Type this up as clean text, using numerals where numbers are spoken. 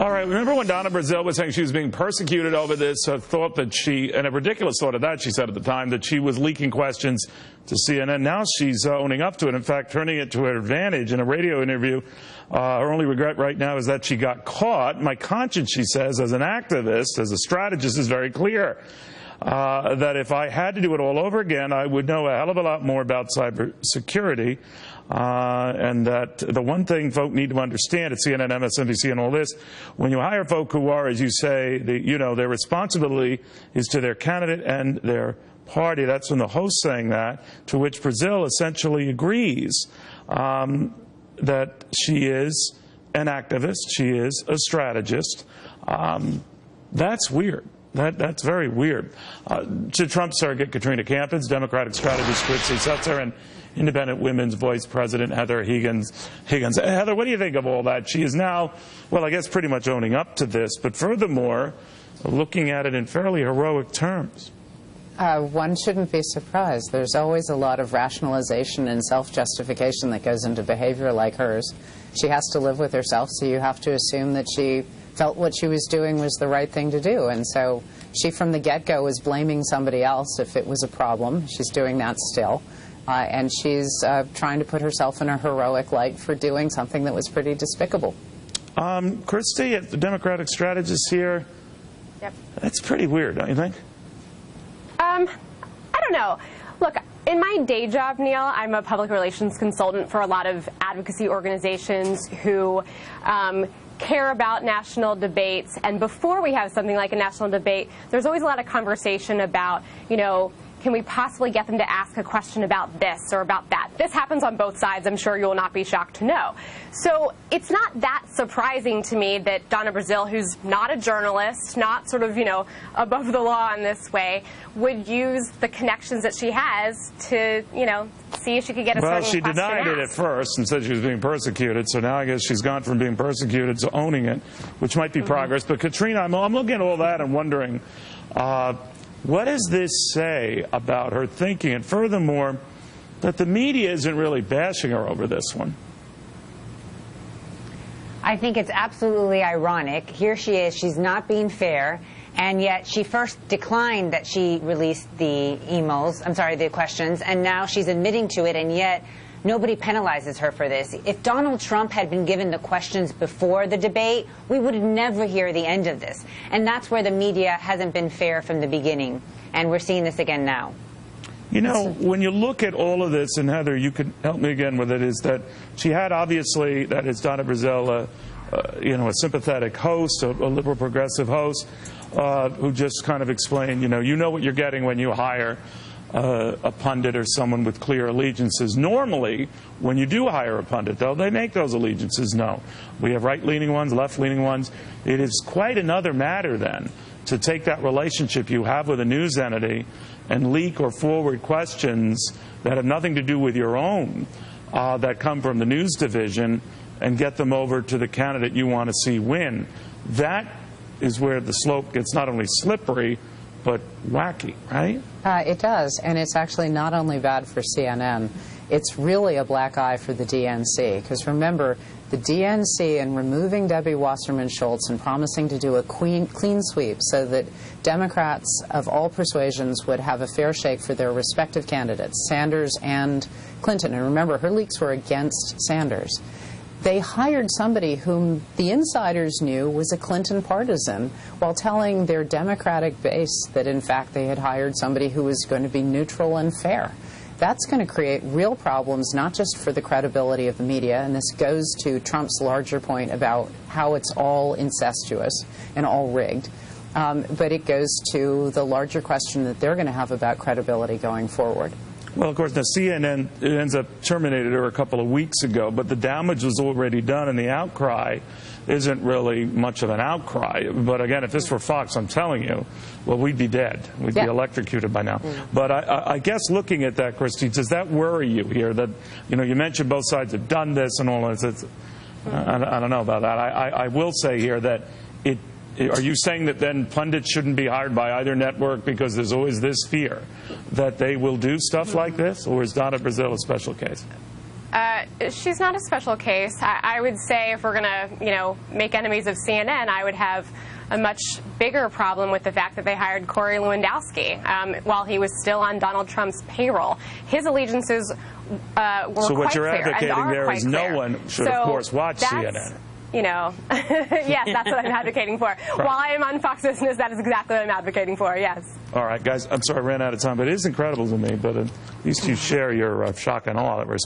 All right, remember when Donna Brazile was saying she was being persecuted over this, thought that she, and a ridiculous thought of that, she said at the time, that she was leaking questions to CNN. Now she's owning up to it, in fact, turning it to her advantage in a radio interview. Her only regret right now is that she got caught. My conscience, she says, as an activist, as a strategist, is very clear. That if I had to do it all over again, I would know a hell of a lot more about cybersecurity. And that the one thing folk need to understand at CNN, MSNBC, and all this, when you hire folk who are, as you say, their responsibility is to their candidate and their party. That's when the host's saying that, to which Brazile essentially agrees that she is an activist, she is a strategist. That's weird. That's very weird. To Trump surrogate Katrina Campins, Democratic strategist Christy Sutzer, and Independent Women's Voice President Heather Higgins. Heather, what do you think of all that? She is now, well, I guess pretty much owning up to this, but furthermore, looking at it in fairly heroic terms. One shouldn't be surprised. There's always a lot of rationalization and self-justification that goes into behavior like hers. She has to live with herself, so you have to assume that she felt what she was doing was the right thing to do. And so she, from the get-go, was blaming somebody else if it was a problem. She's doing that still. And she's trying to put herself in a heroic light for doing something that was pretty despicable. Christy, the Democratic strategist here, yep. That's pretty weird, don't you think? I don't know. Look, in my day job, Neil, I'm a public relations consultant for a lot of advocacy organizations who care about national debates. And before we have something like a national debate, there's always a lot of conversation about, can we possibly get them to ask a question about this or about that? This happens on both sides. I'm sure you will not be shocked to know. So it's not that surprising to me that Donna Brazile, who's not a journalist, not sort of, above the law in this way, would use the connections that she has to, see if she could get a certain question asked. Well, she denied it at first and said she was being persecuted. So now I guess she's gone from being persecuted to owning it, which might be progress. But Katrina, I'm looking at all that and wondering, what does this say about her thinking? And furthermore, that the media isn't really bashing her over this one. I think it's absolutely ironic. Here she is, she's not being fair, and yet she first declined that she released the the questions, and now she's admitting to it, and yet nobody penalizes her for this. If Donald Trump had been given the questions before the debate, we would never hear the end of this. And that's where the media hasn't been fair from the beginning. And we're seeing this again now. When you look at all of this, and Heather, you could help me again with it, is that she had obviously, that is Donna Brazile, a sympathetic host, a liberal progressive host, who just kind of explained, you know what you're getting when you hire a pundit or someone with clear allegiances. Normally, when you do hire a pundit, though, they make those allegiances known. We have right-leaning ones, left-leaning ones. It is quite another matter, then, to take that relationship you have with a news entity and leak or forward questions that have nothing to do with your own, that come from the news division, and get them over to the candidate you want to see win. That is where the slope gets not only slippery, but wacky, right? It does, and it's actually not only bad for CNN, it's really a black eye for the DNC, because remember, the DNC, in removing Debbie Wasserman Schultz and promising to do a clean sweep so that Democrats of all persuasions would have a fair shake for their respective candidates, Sanders and Clinton, and remember, her leaks were against Sanders. They hired somebody whom the insiders knew was a Clinton partisan, while telling their Democratic base that, in fact, they had hired somebody who was going to be neutral and fair. That's going to create real problems, not just for the credibility of the media, and this goes to Trump's larger point about how it's all incestuous and all rigged, but it goes to the larger question that they're going to have about credibility going forward. Well, of course, now CNN ends up terminated her a couple of weeks ago, but the damage was already done, and the outcry isn't really much of an outcry. But again, if this were Fox, I'm telling you, well, we'd be dead. We'd be electrocuted by now. But I guess looking at that, Christy, does that worry you here? That, you mentioned both sides have done this and all this. I don't know about that. I will say here that are you saying that then pundits shouldn't be hired by either network because there's always this fear that they will do stuff like this? Or is Donna Brazile a special case? She's not a special case. I would say if we're going to, make enemies of CNN, I would have a much bigger problem with the fact that they hired Corey Lewandowski while he was still on Donald Trump's payroll. His allegiances were so what quite you're clear advocating there is no one should, of course, watch CNN. Yes, that's what I'm advocating for. Right. While I am on Fox Business, that is exactly what I'm advocating for, yes. All right, guys, I'm sorry I ran out of time, but it is incredible to me. But at least you share your shock and awe that we're